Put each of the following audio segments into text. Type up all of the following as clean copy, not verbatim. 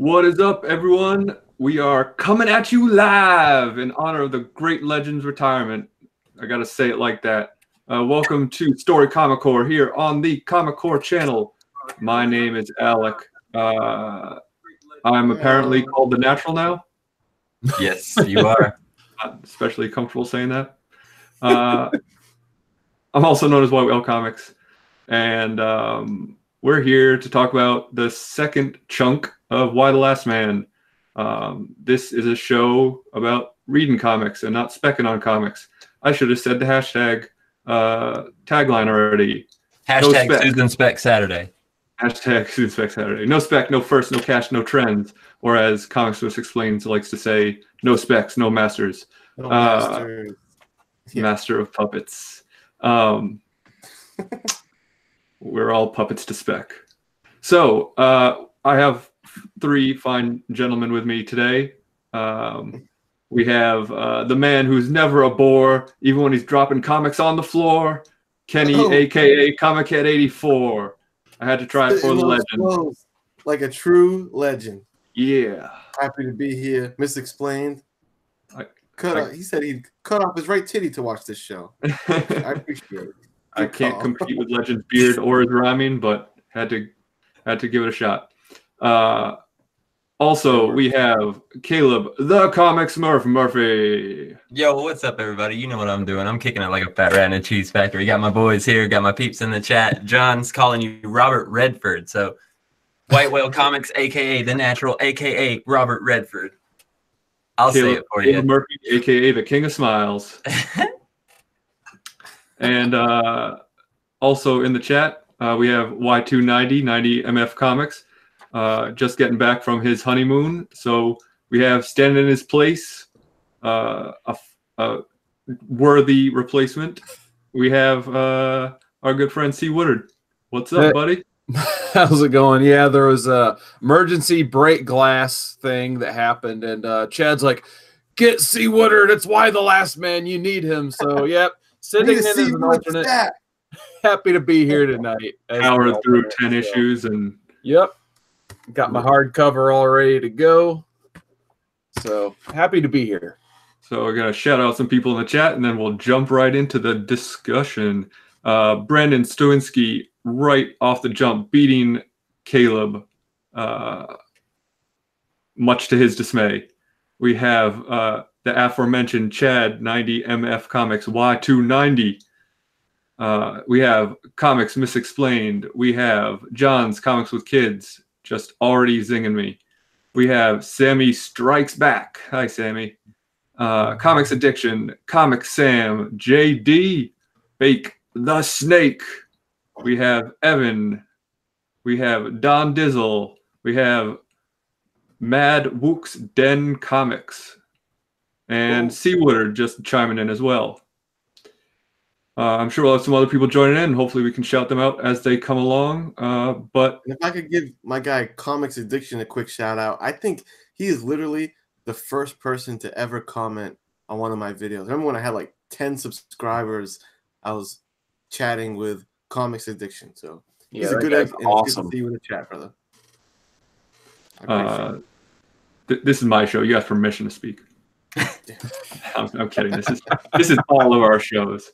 What is up, everyone? We are coming at you live in honor of the great legend's retirement. I gotta say it like that. Welcome to Story Comic Core here on the Comic Core channel. My name is Alec. I'm apparently called the Natural now. Yes, you are. Not especially comfortable saying that. I'm also known as White Whale Comics, and we're here to talk about the second chunk of Why the Last Man. This is a show about reading comics and not specking on comics. I should have said the hashtag tagline already. Hashtag no Susan Spec Saturday. Hashtag Susan Spec Saturday. No spec, no first, no cash, no trends. Or as Comics Source Explains likes to say, no specs, no masters. No masters. Master of puppets. We're all puppets to spec. So I have three fine gentlemen with me today. We have the man who's never a bore, even when he's dropping comics on the floor, Kenny, a.k.a. Comic Head 84. I had to try it for the legend. Like a true legend. Yeah. Happy to be here. Misexplained. He said he'd cut off his right titty to watch this show. I appreciate it. I can't compete with Legend's beard or his rhyming, but had to give it a shot. Also, we have Caleb, the comic Smurph Murphy. Yo, what's up, everybody? You know what I'm doing. I'm kicking it like a fat rat in a cheese factory. Got my boys here. Got my peeps in the chat. John's calling you Robert Redford. So, White Whale Comics, a.k.a. The Natural, a.k.a. Robert Redford. I'll say it for you. Caleb Murphy, a.k.a. The King of Smiles. And also in the chat, we have Y290, 90 MF Comics, just getting back from his honeymoon. So we have standing in his place, a worthy replacement. We have our good friend C. Woodard. What's up, buddy? How's it going? Yeah, there was a emergency break glass thing that happened, and Chad's like, "Get C. Woodard. It's Why the Last Man. You need him." So, yep. Sitting in as an alternate. Happy to be here tonight. Powered through 10 issues and yep. Got my hardcover all ready to go. So happy to be here. So we're gonna shout out some people in the chat and then we'll jump right into the discussion. Brandon Stowinski right off the jump, beating Caleb, much to his dismay. We have the aforementioned Chad 90 MF Comics Y290. We have Comics Misexplained. We have John's Comics with Kids, just already zinging me. We have Sammy Strikes Back. Hi, Sammy. Comics Addiction, Comic Sam, JD, Bake the Snake. We have Evan. We have Don Dizzle. We have Mad Wook's Den Comics. And C. Woodard just chiming in as well. I'm sure we'll have some other people joining in. Hopefully we can shout them out as they come along. But if I could give my guy Comics Addiction a quick shout out, I think he is literally the first person to ever comment on one of my videos. Remember when I had like 10 subscribers, I was chatting with Comics Addiction. So he's a good egg, and it's good to see you in the chat, brother. This is my show. You have permission to speak. I'm kidding. This is all of our shows.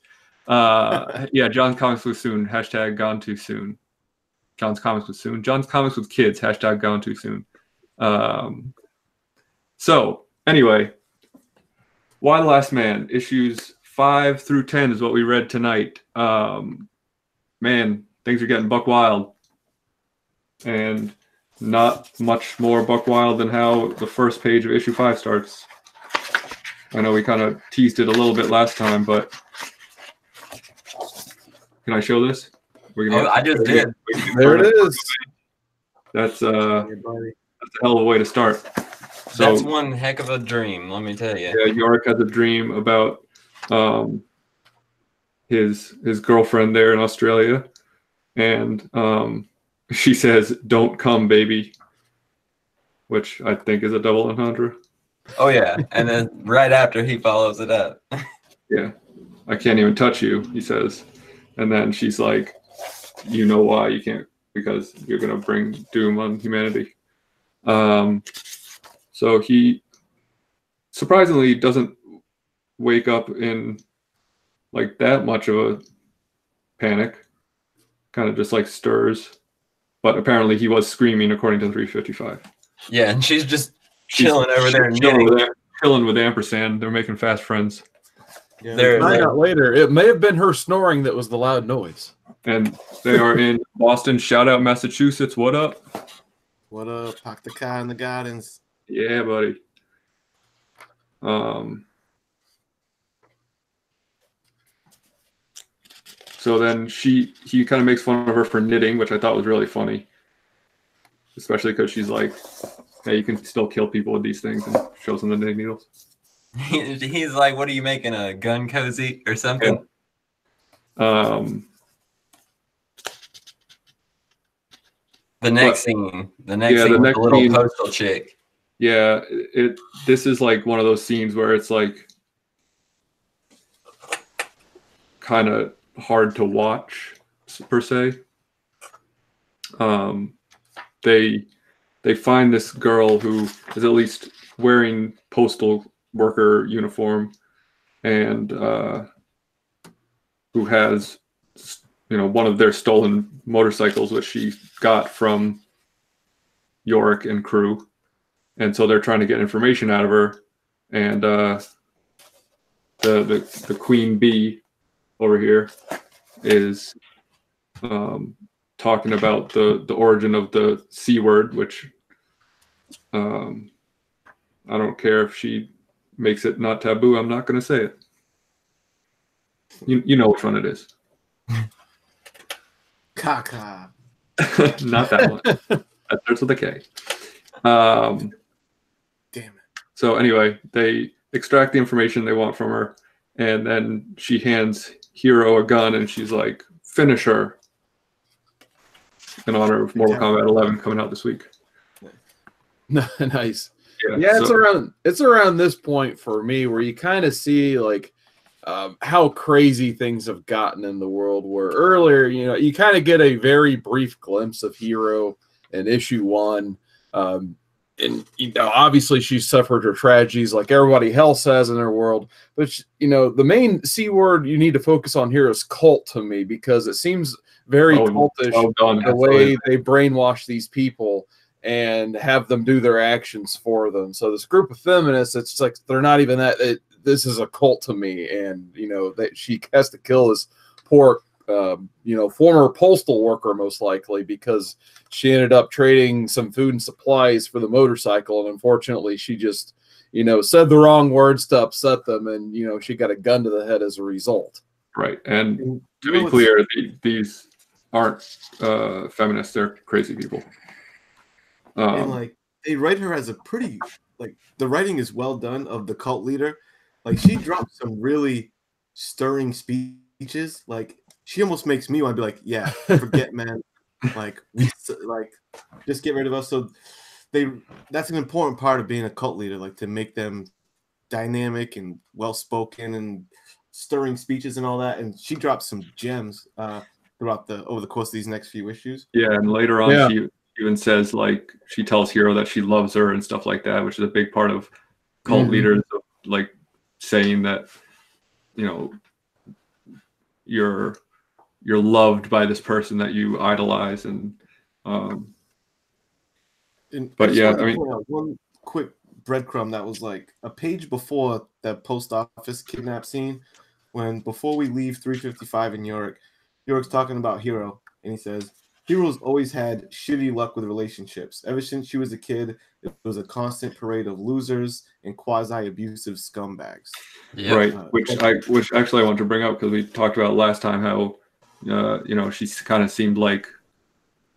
Yeah, John's Comics with Soon, hashtag gone too soon. John's Comics with Soon. John's Comics with Kids, hashtag gone too soon. So anyway, Why the Last Man, issues 5 through 10 is what we read tonight. Man, things are getting buck wild. And not much more buck wild than how the first page of issue 5 starts. I know we kind of teased it a little bit last time, but can I show this? I just did. There it is. That's a hell of a way to start. So, that's one heck of a dream, let me tell you. Yeah, Yorick has a dream about his girlfriend there in Australia, and she says, "Don't come, baby," which I think is a double entendre. Oh yeah, and then right after he follows it up. Yeah, I can't even touch you, he says, and then she's like, "You know why you can't? Because you're gonna bring doom on humanity." So he surprisingly doesn't wake up in like that much of a panic, kind of just like stirs. But apparently he was screaming according to 355. Yeah, and she's just chilling over there chilling with ampersand. They're making fast friends. Yeah, find out later, it may have been her snoring that was the loud noise. And they are in Boston. Shout out Massachusetts. What up? What up? Park the car in the gardens. Yeah, buddy. So then he kind of makes fun of her for knitting, which I thought was really funny, especially because she's like, "Hey, you can still kill people with these things," and shows them the knitting needles. He's like, "What are you making, a gun cozy or something?" Yeah. The next scene, the next little scene, postal chick. Yeah, this is like one of those scenes where it's like kind of hard to watch per se. They find this girl who is at least wearing postal worker uniform and who has, you know, one of their stolen motorcycles, which she got from Yorick and crew. And so they're trying to get information out of her. And the queen bee over here is talking about the origin of the C word, which I don't care if she makes it not taboo. I'm not going to say it. You know which one it is. Caca. Not that one. That starts with a K. Damn it. So anyway, they extract the information they want from her, and then she hands Hero a gun, and she's like, "Finish her," in honor of Mortal Kombat 11 coming out this week. Nice. Yeah, it's around this point for me where you kind of see like how crazy things have gotten in the world. Where earlier, you know, you kind of get a very brief glimpse of Hero in issue 1. And you know, obviously she suffered her tragedies like everybody else has in her world. But you know, the main C word you need to focus on here is cult to me, because it seems very cultish the way they brainwash these people and have them do their actions for them. So this group of feminists, it's like they're not even that. This is a cult to me, and you know that she has to kill this poor, former postal worker most likely, because she ended up trading some food and supplies for the motorcycle, and unfortunately, she just said the wrong words to upset them, and she got a gun to the head as a result. Right, and to be clear, these aren't feminists; they're crazy people. And like they write her as a pretty, like the writing is well done of the cult leader. Like she drops some really stirring speeches. Like she almost makes me want to be like, yeah, forget man, like just get rid of us. So that's an important part of being a cult leader, like to make them dynamic and well spoken and stirring speeches and all that. And she drops some gems throughout over the course of these next few issues. Yeah, and later on she even says, like, she tells Hero that she loves her and stuff like that, which is a big part of cult leaders, like saying that you're loved by this person that you idolize. And but yeah, I mean, one quick breadcrumb that was like a page before that post office kidnap scene, before we leave 355 in Yorick's talking about Hero, and he says, Hero's always had shitty luck with relationships. Ever since she was a kid, it was a constant parade of losers and quasi-abusive scumbags. Yep. Right, which actually I want to bring up, because we talked about last time how she kind of seemed like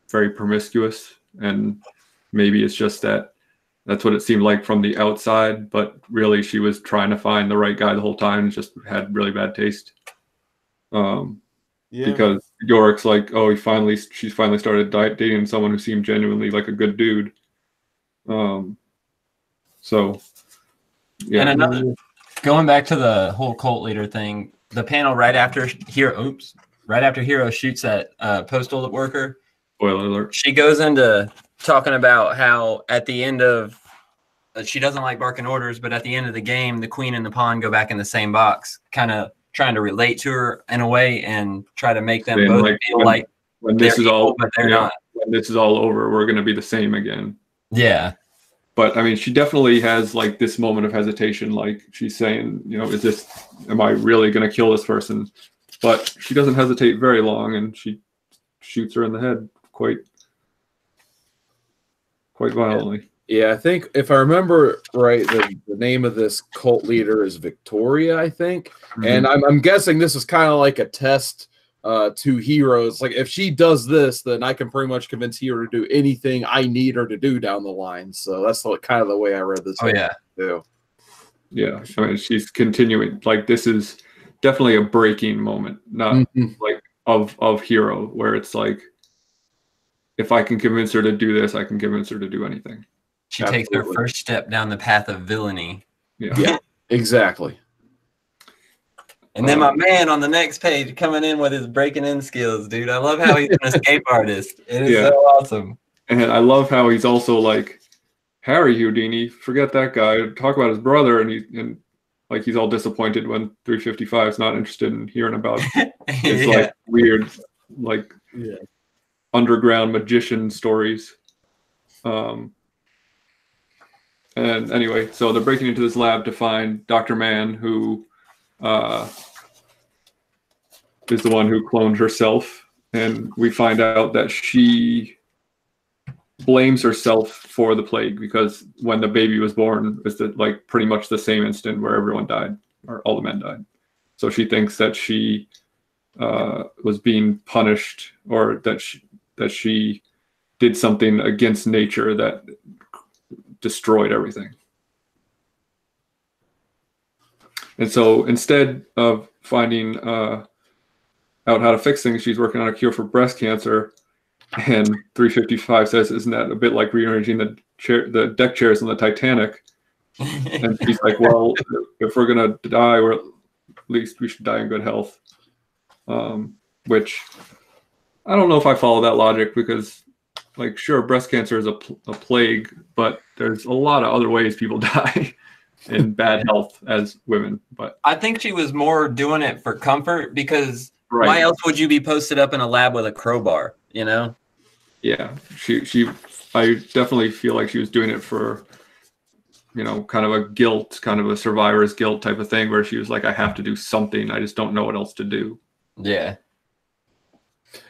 very promiscuous, and maybe it's just that's what it seemed like from the outside, but really she was trying to find the right guy the whole time and just had really bad taste. Because Yorick's like, oh, she's finally started dating someone who seemed genuinely like a good dude. So yeah. And going back to the whole cult leader thing, the panel right after Hero shoots that postal worker. Spoiler alert. She goes into talking about how at the end of she doesn't like barking orders, but at the end of the game, the queen and the pawn go back in the same box, kind of trying to relate to her in a way and try to make them both feel like when they're this is equal, all, but they're not. When this is all over, we're going to be the same again. Yeah. But I mean, she definitely has like this moment of hesitation. Like she's saying, you know, am I really going to kill this person? But she doesn't hesitate very long, and she shoots her in the head quite violently. Yeah, I think if I remember right, the name of this cult leader is Victoria, I think. Mm-hmm. And I'm guessing this is kind of like a test to heroes. Like if she does this, then I can pretty much convince Hero to do anything I need her to do down the line. So that's kind of the way I read this. Oh yeah. Too. Yeah, I mean, she's continuing. Like this is definitely a breaking moment, not like of Hero, where it's like, if I can convince her to do this, I can convince her to do anything. She takes her first step down the path of villainy. Yeah, exactly. And then my man on the next page coming in with his breaking in skills, dude. I love how he's an escape artist. It is so awesome. And I love how he's also like, Harry Houdini, forget that guy. Talk about his brother, and like he's all disappointed when 355 is not interested in hearing about his like weird, like underground magician stories. And anyway, so they're breaking into this lab to find Dr. Mann, who is the one who cloned herself. And we find out that she blames herself for the plague because when the baby was born, it's like pretty much the same instant where everyone died, or all the men died. So she thinks that she was being punished, or that she did something against nature that destroyed everything. And so instead of finding out how to fix things, she's working on a cure for breast cancer. And 355 says, isn't that a bit like rearranging the deck chairs on the Titanic? And she's like, well, if we're going to die, at least we should die in good health. Which I don't know if I follow that logic, because like, sure, breast cancer is a plague, but there's a lot of other ways people die in bad health as women. But I think she was more doing it for comfort, because why else would you be posted up in a lab with a crowbar, you know? Yeah, I definitely feel like she was doing it for, you know, kind of a guilt, kind of a survivor's guilt type of thing, where she was like, I have to do something. I just don't know what else to do. Yeah.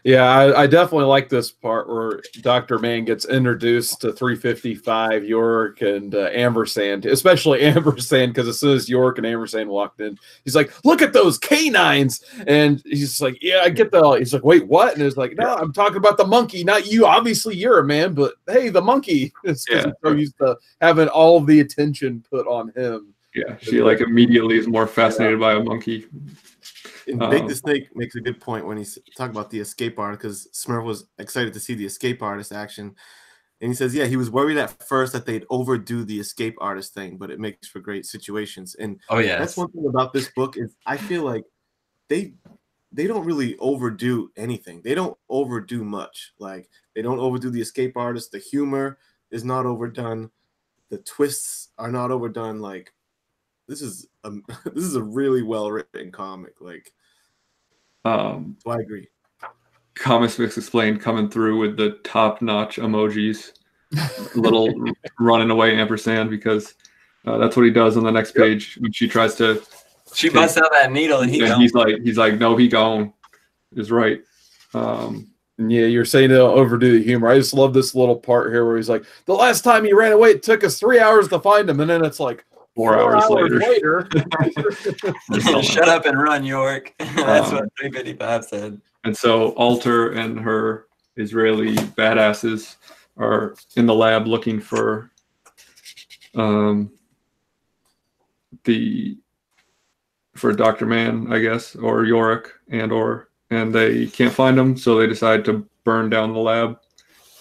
Yeah, I definitely like this part where Dr. Mann gets introduced to 355, York, and Ampersand, especially Ampersand, because as soon as York and Ampersand walked in, he's like, look at those canines. And he's like, yeah, I get that. He's like, wait, what? And it's like, no, I'm talking about the monkey, not you. Obviously, you're a man, but hey, the monkey. It's because he's so used to having all the attention put on him. Yeah, she like immediately is more fascinated by a monkey. And Bake the Snake makes a good point when he's talking about the escape artist, because Smurf was excited to see the escape artist action. And he says, yeah, he was worried at first that they'd overdo the escape artist thing, but it makes for great situations. And that's one thing about this book is I feel like they don't really overdo anything. They don't overdo much. Like, they don't overdo the escape artist. The humor is not overdone. The twists are not overdone. Like, this is a really well written comic. Like, so I agree. Comics Mix Explained coming through with the top notch emojis, little running away ampersand, because that's what he does on the next page when she tries to. She busts out that needle and he's like, no, he gone. Is right. Yeah, you're saying they'll overdo the humor. I just love this little part here where he's like, the last time he ran away, it took us 3 hours to find him, and then it's like 4 hours later. Shut up and run, York. That's what 355 said. And so Alter and her Israeli badasses are in the lab looking for Dr. Mann, I guess, or Yorick, and they can't find him, so they decide to burn down the lab.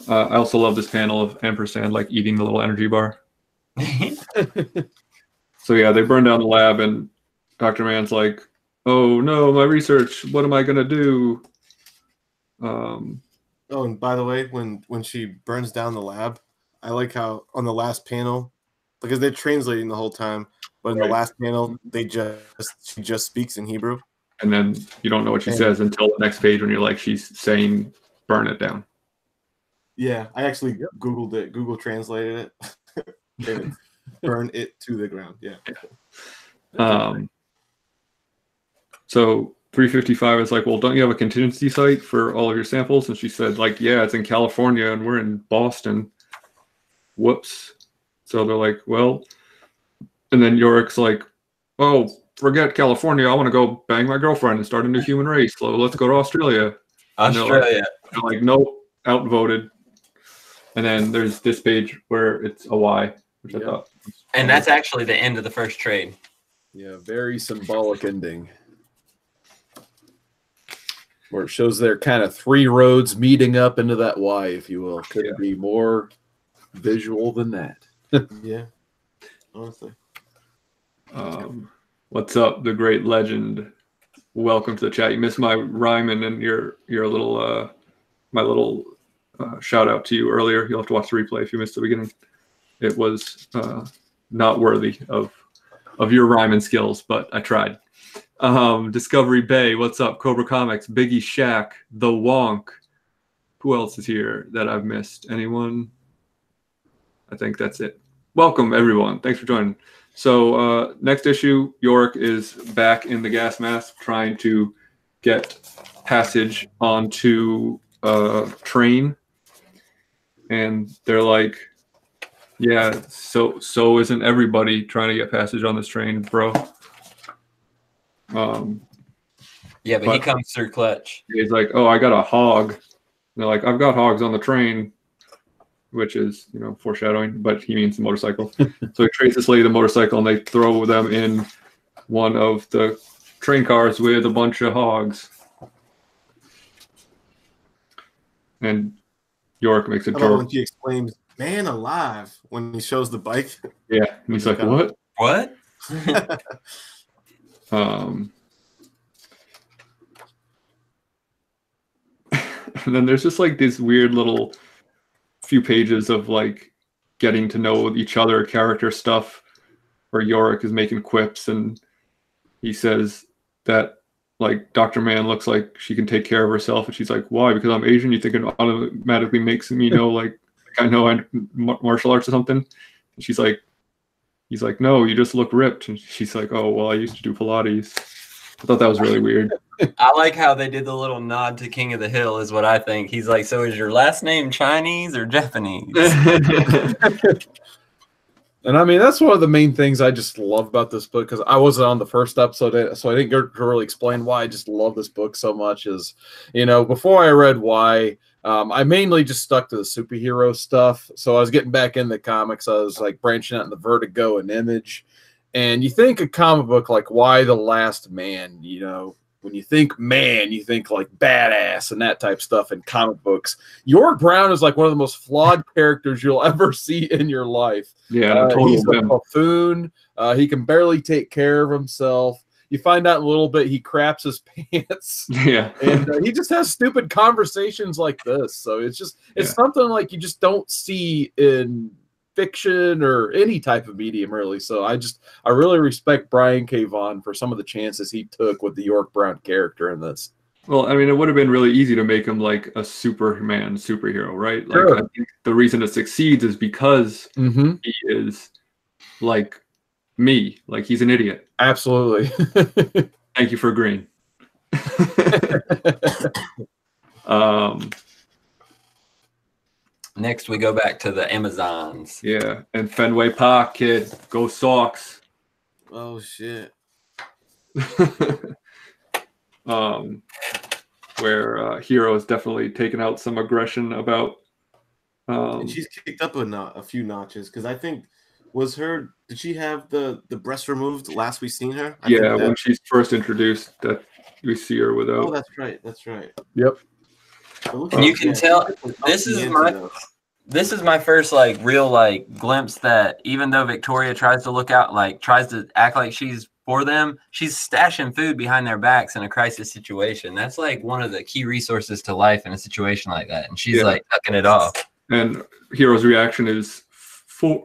I also love this panel of Ampersand like eating the little energy bar. So yeah, they burn down the lab, and Dr. Mann's like, oh no, my research, what am I gonna do? Oh, and by the way, when she burns down the lab, I like how on the last panel, because they're translating the whole time, but in the last panel, she just speaks in Hebrew. And then you don't know what she says until the next page when you're like, she's saying, burn it down. Yeah, I actually Googled it. Google translated it. Burn it to the ground. Yeah. So 355 is like, well, don't you have a contingency site for all of your samples? And she said, like, yeah, it's in California and we're in Boston. Whoops. So they're like, well, and then Yorick's like, oh, forget California. I want to go bang my girlfriend and start a new human race. So let's go to Australia. Australia. They're like, nope, outvoted. And then there's this page where it's a Y, which I thought. And that's actually the end of the first trade. Yeah, very symbolic ending. Where it shows their kind of three roads meeting up into that Y, if you will. Couldn't be more visual than that. Yeah, honestly. What's up, the great legend? Welcome to the chat. You missed my rhyming and your little my little shout out to you earlier. You'll have to watch the replay if you missed the beginning. It was not worthy of your rhyming skills, but I tried. Discovery Bay, what's up? Cobra Comics, Biggie Shack, The Wonk. Who else is here that I've missed? Anyone? I think that's it. Welcome, everyone. Thanks for joining. So next issue, Yorick is back in the gas mask trying to get passage onto a train. And they're like, yeah, so isn't everybody trying to get passage on this train, bro? Yeah, but he comes through clutch. He's like, oh, I got a hog. And they're like, I've got hogs on the train, which is, foreshadowing, but he means the motorcycle. So he trades this lady the motorcycle, and they throw them in one of the train cars with a bunch of hogs. And Yorick makes a joke. When he explains, man alive, when he shows the bike. Yeah, and he's like, what? What? And then there's just like this weird little few pages of like getting to know each other, character stuff, where Yorick is making quips and he says that like Dr. Mann looks like she can take care of herself, and she's like, why? Because I'm Asian? You think it automatically makes me know like I know I martial arts or something? And he's like, no, you just look ripped. And she's like, oh, well, I used to do Pilates. I thought that was really weird. I like how they did the little nod to King of the Hill is what I think. He's like, so is your last name Chinese or Japanese? And I mean, that's one of the main things I just love about this book, because I wasn't on the first episode, so I didn't get to really explain why I just love this book so much. Is, before I read why, I mainly just stuck to the superhero stuff. So I was getting back into comics. I was like branching out in the Vertigo and Image. And you think a comic book like Why the Last Man, when you think man, you think like badass and that type stuff in comic books. Yorick Brown is like one of the most flawed characters you'll ever see in your life. Yeah, he's a buffoon. He can barely take care of himself. You find out in a little bit he craps his pants. Yeah, and he just has stupid conversations like this. So it's something like you just don't see in fiction or any type of medium, really. So I really respect Brian K. Vaughan for some of the chances he took with the Yorick Brown character in this. Well, I mean, it would have been really easy to make him like a Superman superhero, right? Sure. Like, I think the reason it succeeds is because he is like me, like he's an idiot. Absolutely. Thank you for agreeing. Next, we go back to the Amazons. Yeah, and Fenway Park, kid, go Sox. Oh shit. Where Hero is definitely taken out some aggression about. And she's kicked up a few notches, because I think did she have the breast removed last we seen her? Yeah, when she's first introduced, that we see her without. Oh, that's right. That's right. Yep. And you can tell this is my first like real like glimpse that even though Victoria tries to act like she's for them. She's stashing food behind their backs in a crisis situation. That's like one of the key resources to life in a situation like that. And she's like tucking it off. And Hero's reaction is for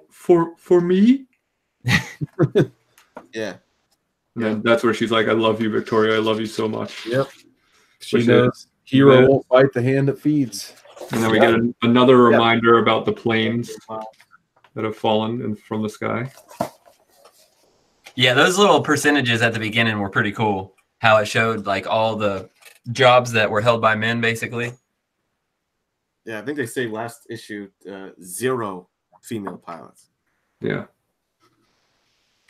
me. Yeah. And then that's where she's like, I love you, Victoria. I love you so much. Yep. She knows Hero won't fight the hand that feeds. And then we get another reminder about the planes that have fallen from the sky. Yeah, those little percentages at the beginning were pretty cool. How it showed like all the jobs that were held by men, basically. Yeah, I think they say last issue 0 female pilots. Yeah.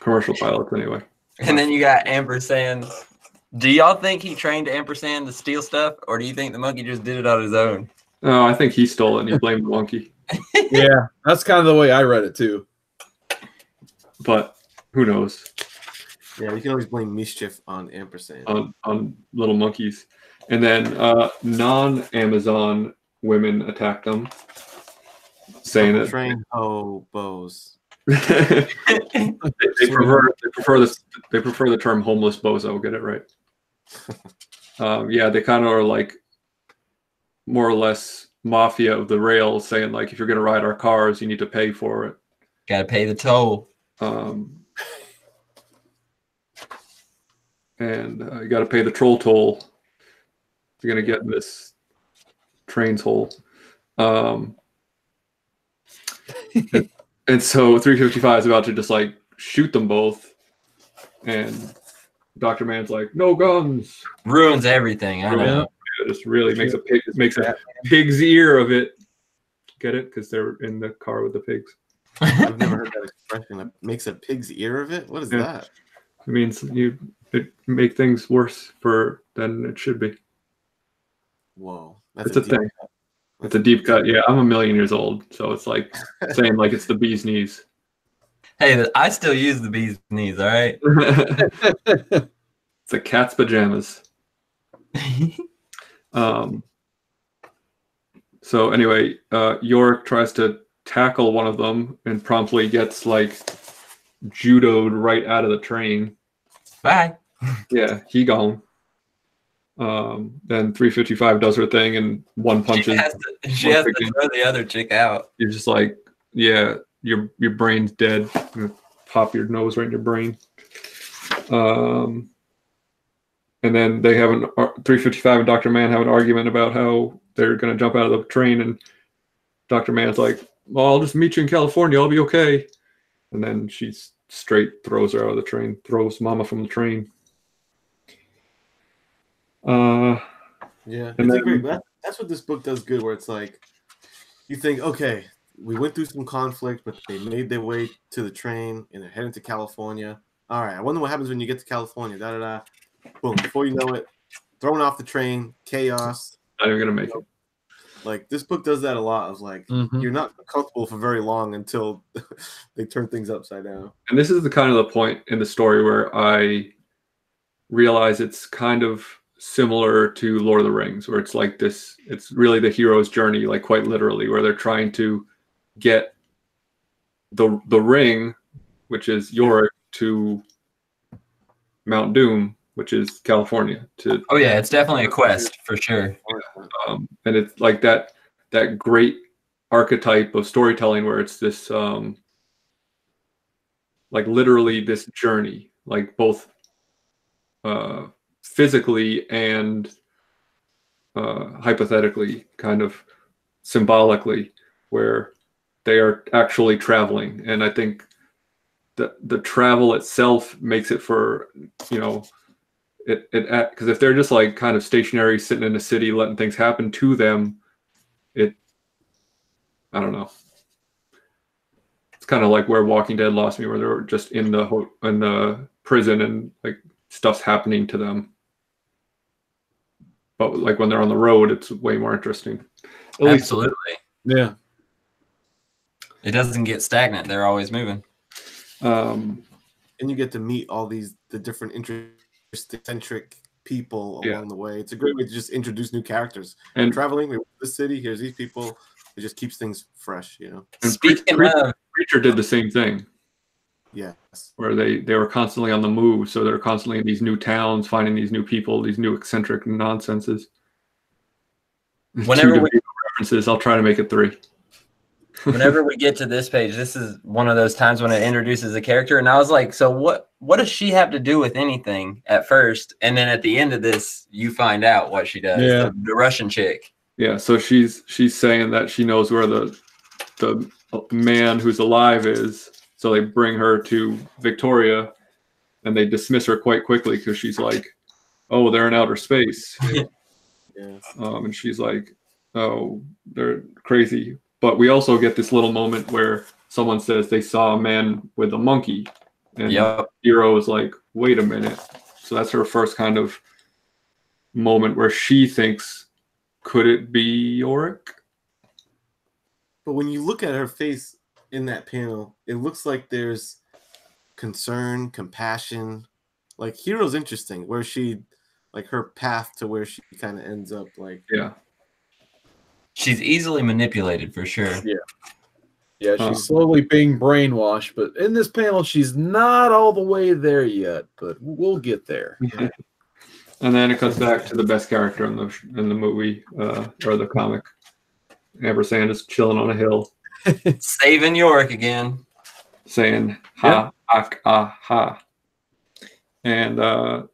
Commercial pilots, anyway. And then you got Ampersand. Do y'all think he trained Ampersand to steal stuff, or do you think the monkey just did it on his own? Oh, I think he stole it and he blamed the monkey. Yeah, that's kind of the way I read it too. But who knows? Yeah, you can always blame mischief on Ampersand. On little monkeys. And then non-Amazon women attacked them, saying that train hobos. they prefer the term homeless bozo. Get it right. Yeah, they kind of are like more or less mafia of the rails, saying like, if you're going to ride our cars, you need to pay for it. Got to pay the toll. And you got to pay the troll toll if you're going to get in this train's hole. And so 355 is about to just like shoot them both, and Dr. Man's like, no guns. Ruins everything. I know. It just really makes a pig's ear of it. Get it? Because they're in the car with the pigs. I've never heard that expression. That makes a pig's ear of it. What is that? It means it make things worse than it should be. Whoa, it's a thing. It's a deep cut. Yeah, I'm 1,000,000 years old, so it's like saying like it's the bee's knees. Hey, I still use the bee's knees. All right. It's a cat's pajamas. So anyway, Yorick tries to tackle one of them and promptly gets like judoed right out of the train. Bye. Yeah, he gone. Then 355 does her thing and one punches. She has to throw the other chick out. You're just like, yeah, your brain's dead. Pop your nose right in your brain. And then they have 355 and Dr. Man have an argument about how they're going to jump out of the train, and Dr. Man's like, well, I'll just meet you in California. I'll be okay. And then she straight throws her out of the train, throws Mama from the train. Yeah, and then, great. That's what this book does good, where it's like, you think, okay, we went through some conflict, but they made their way to the train and they're heading to California. All right, I wonder what happens when you get to California. Da da da. Boom! Before you know it, thrown off the train, chaos. Not even gonna make it. Like, this book does that a lot. Of like, you're not comfortable for very long until they turn things upside down. And this is the kind of the point in the story where I realize it's kind of similar to Lord of the Rings, where it's like this. It's really the hero's journey, like quite literally, where they're trying to get the ring, which is Yorick, to Mount Doom, which is California. Oh yeah, it's definitely a quest for sure. And it's like that great archetype of storytelling where it's this like literally this journey, like both physically and hypothetically, kind of symbolically, where they are actually traveling. And I think the travel itself makes it for, it because if they're just like kind of stationary, sitting in a city, letting things happen to them, I don't know. It's kind of like where Walking Dead lost me, where they were just in the prison and like stuff's happening to them. But like when they're on the road, it's way more interesting. Absolutely. Yeah. It doesn't get stagnant. They're always moving. And you get to meet all the different eccentric people along the way. It's a great way to just introduce new characters. And traveling, we went to the city, here's these people. It just keeps things fresh, And speaking of, Preacher did the same thing. Yes. where they were constantly on the move, so they're constantly in these new towns, finding these new people, these new eccentric nonsenses. Whenever 2 we, DeVito references. I'll try to make it 3. whenever we get to this page, this is one of those times when it introduces a character, and I was like, so what does she have to do with anything at first? And then at the end of this, you find out what she does. Yeah. The Russian chick. Yeah, so she's saying that she knows where the man who's alive is, so they bring her to Victoria, and they dismiss her quite quickly because she's like, "Oh, they're in outer space," Yes. and she's like, "Oh, they're crazy." But we also get this little moment where someone says they saw a man with a monkey, and Yep. Hero is like, "Wait a minute." So that's her first kind of moment where she thinks, could it be Yorick? But when you look at her face in that panel, it looks like there's concern, compassion. Like Hero's interesting, where she, like her path to where she kind of ends up. Like, Yeah. She's easily manipulated for sure. Yeah, she's slowly being brainwashed, but in this panel, she's not all the way there yet, but we'll get there. And then it cuts back to the best character in the movie or the comic. Ampersand is chilling on a hill, Saving Yorick again. saying "ha ha ha," and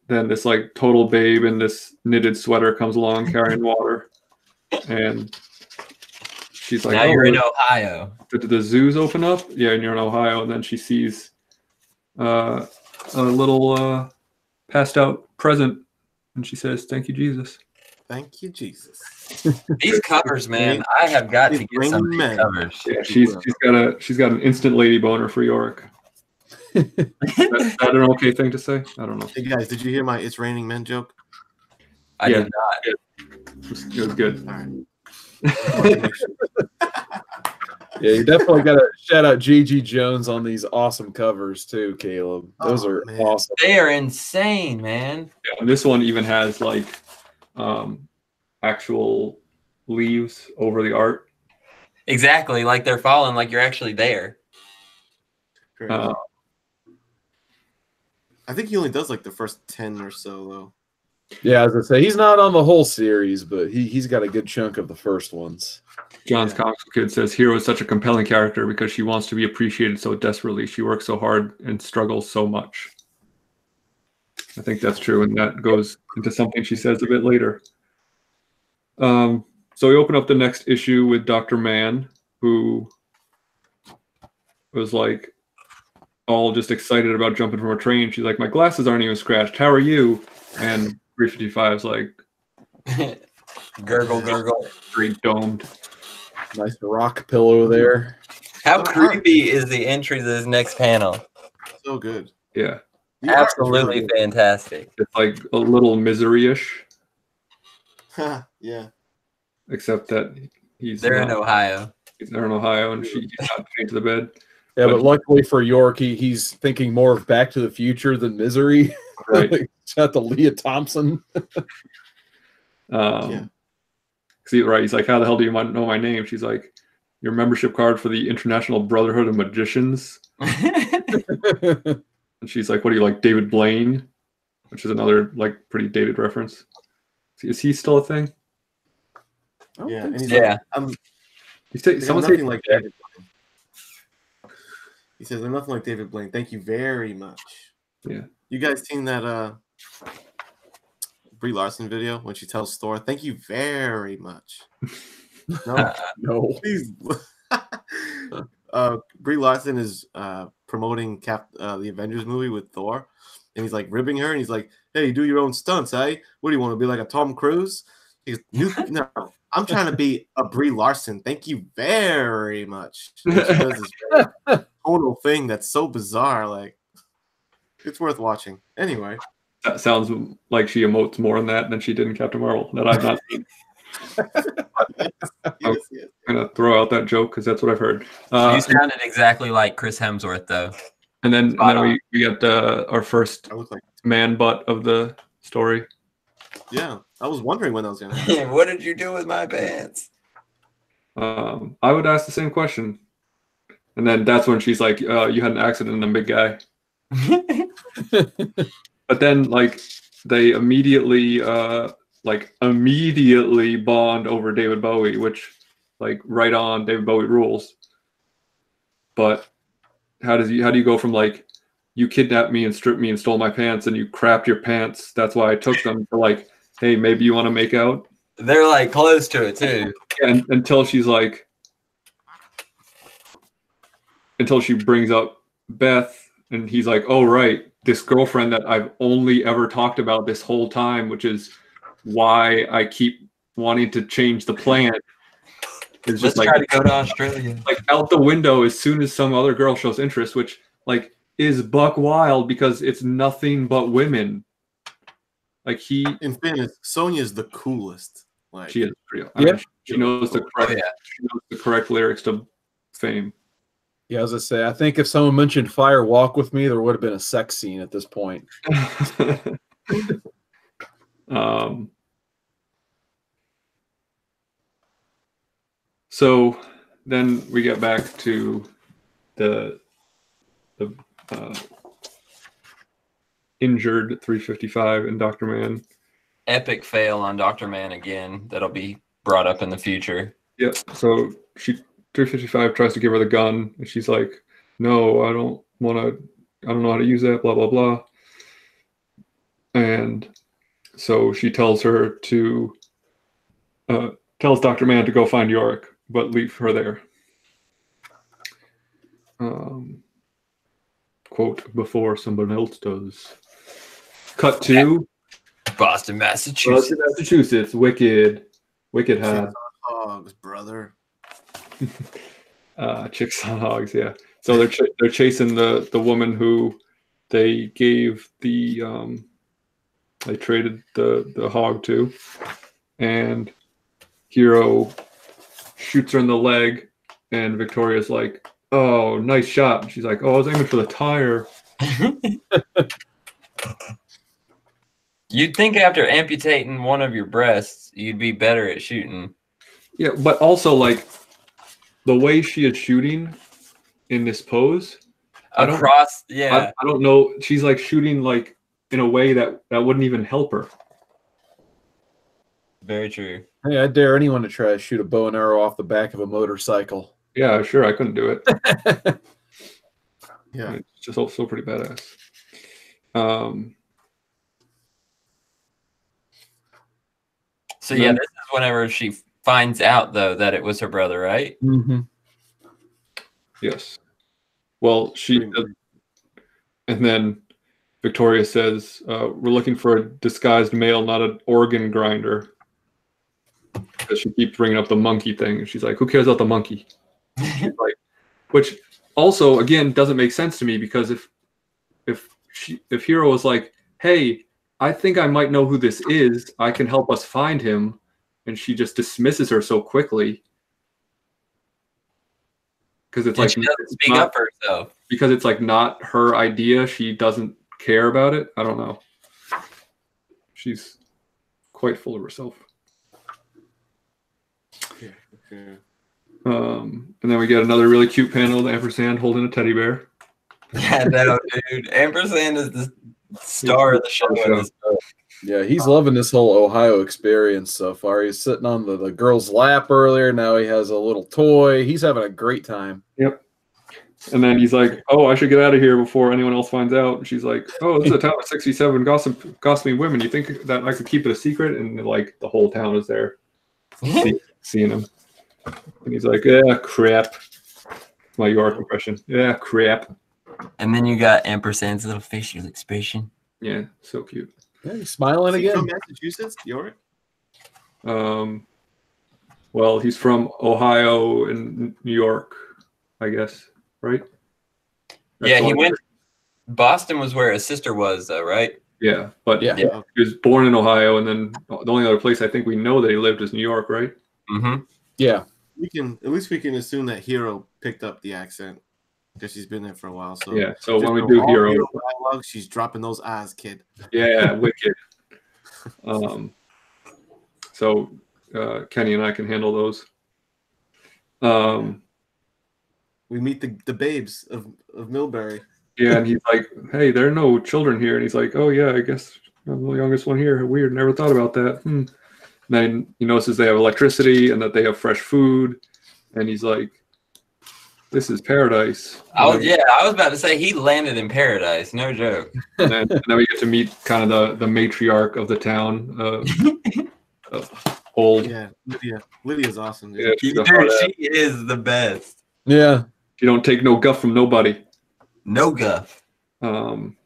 then this like total babe in this knitted sweater comes along carrying water, and she's like, Now you're in Ohio. Did the zoos open up? Yeah, and you're in Ohio, and then she sees a little passed out present, and she says, "Thank you, Jesus." thank you, Jesus. These covers, man, I have got to get some of these Men. covers. Yeah, she's got an instant lady boner for Yorick. Is that an okay thing to say? I don't know. Hey guys, did you hear my "It's Raining Men" joke? I Yeah. did not. It was good. All right. Yeah, you definitely got to shout out Gigi Jones on these awesome covers too, Caleb. Those are man. awesome. They are insane, man. Yeah, and this one even has like actual leaves over the art. Exactly, like they're falling, like you're actually there. Great. Uh, I think he only does like the first 10 or so, though. Yeah, as I say, he's not on the whole series, but he's got a good chunk of the first ones. John's Comics Kid says Hero is such a compelling character because she wants to be appreciated so desperately. She works so hard and struggles so much. I think that's true, and that goes into something she says a bit later. So we open up the next issue with Dr. Mann, who was like all just excited about jumping from a train. She's like, "My glasses aren't even scratched. How are you?" And 355's like, Gurgle, gurgle. straight domed. Nice rock pillow there. How creepy is the entry to this next panel? So good. Yeah. The art is Absolutely really good. fantastic. It's like a little misery-ish, Yeah. except that They're in Ohio. He's there in Ohio, and she's not chained to the bed. Yeah, but luckily for York, he's thinking more of Back to the Future than Misery. Right. Shout out to Leah Thompson. Yeah. See, right? He's like, "How the hell do you know my name?" She's like, "Your membership card for the International Brotherhood of Magicians." And she's like, "What are you, like, David Blaine?" Which is another like pretty dated reference. Is he still a thing? Yeah. And he's Yeah. like, I'm Someone nothing say like David Blaine. He says, "I'm nothing like David Blaine. Thank you very much." Yeah. You guys seen that Brie Larson video when she tells Thor, "Thank you very much"? No, No. please. Brie Larson is promoting the Avengers movie with Thor, and he's like ribbing her, and he's like, "Hey, you do your own stunts, eh? What do you want to be, like a Tom Cruise?" He goes, "No, I'm trying to be a Brie Larson. Thank you very much." And she does this very tonal thing that's so bizarre. Like, it's worth watching. Anyway, That sounds like she emotes more in that than she did in Captain Marvel that I've not seen. yes. I'm gonna throw out that joke because that's what I've heard. You sounded exactly like Chris Hemsworth, though. And then we got our first I look like, man butt of the story. yeah. I was wondering when that was gonna happen. What did you do with my pants? I would ask the same question, And then that's when she's like, you had an accident, I'm a big guy. But then like they immediately bond over David Bowie, which like right on, David Bowie rules. But how do you go from like, you kidnapped me and stripped me and stole my pants and you crapped your pants, that's why I took them, to like, hey, maybe you want to make out? They're like close to it too. And until she brings up Beth, and he's like, oh right, this girlfriend that I've only ever talked about this whole time, which is why I keep wanting to change the plan. It's just Let's try to go to Australia. Like out the window as soon as some other girl shows interest, which like is buck wild because it's nothing but women. Like in fairness, Sonia's the coolest. Like she is real. I mean, she knows the correct lyrics to Fame. Yeah, as I say, I think if someone mentioned Fire Walk With Me, there would have been a sex scene at this point. So then we get back to the injured 355 and Dr. Man. Epic fail on Dr. Man again. That'll be brought up in the future. Yep. So 355 tries to give her the gun, and she's like, "No, I don't know how to use that." Blah blah blah. And so she tells Dr. Man to go find Yorick, but leave her there. Quote, before someone else does. Cut to Boston, Massachusetts. Wicked hot. Chicks on hogs, brother. Chicks on hogs, yeah. So they're chasing the woman who they gave the they traded the hog to, and Hero shoots her in the leg, and Victoria's like, "Oh, nice shot." And she's like, "Oh, I was aiming for the tire." You'd think after amputating one of your breasts, you'd be better at shooting. Yeah, but also like the way she is shooting in this pose, I don't know. She's like shooting like in a way that wouldn't even help her. Very true. Hey, I dare anyone to try to shoot a bow and arrow off the back of a motorcycle. Yeah, sure, I couldn't do it. Yeah, it's just also pretty badass. So yeah, this is whenever she finds out though that it was her brother, right? Mm-hmm. Yes. Well, and then Victoria says, "We're looking for a disguised male, not an organ grinder." Because she keeps bringing up the monkey thing, and she's like, "Who cares about the monkey?" Like, which also again doesn't make sense to me, because if Hero was like, "Hey, I think I might know who this is. I can help us find him," and she just dismisses her so quickly. Because it's like she doesn't speak up for herself. Because it's like not her idea. She doesn't care about it. I don't know. She's quite full of herself. Yeah. And then we get another really cute panel of Ampersand holding a teddy bear. Yeah, no, dude. Ampersand is the star of the show. Yeah, he's loving this whole Ohio experience so far. He's sitting on the girl's lap earlier. Now he has a little toy. He's having a great time. Yep. And then he's like, "Oh, I should get out of here before anyone else finds out." And she's like, "Oh, this is a town of 67 gossiping women. You think that I could keep it a secret?" And like the whole town is there seeing him. And he's like, "Yeah, crap." My York impression. Yeah, crap. And then you got Ampersand's little facial expression. Yeah, so cute. Yeah, he's smiling again. From Massachusetts, York? Well, he's from Ohio and New York, I guess, right? Yeah, he went. Boston was where his sister was, though, right? Yeah, but yeah, he was born in Ohio, and then the only other place I think we know that he lived is New York, right? Mm-hmm. Yeah. We can assume that Hero picked up the accent because she's been there for a while. So yeah, so when we do Hero dialogue, she's dropping those eyes, kid. Yeah, wicked. So Kenny and I can handle those. we meet the babes of Millbury. Yeah, and he's like, "Hey, there are no children here," and he's like, "Oh yeah, I guess I'm the youngest one here. Weird, never thought about that." And then he notices they have electricity and that they have fresh food, and he's like, "This is paradise." Oh yeah, I was about to say he landed in paradise. No joke. And then we get to meet kind of the matriarch of the town, old. Yeah, Lydia's awesome. Dude. Yeah, she's a Dude, hard ass. she is the best. Yeah. She don't take no guff from nobody. No guff. And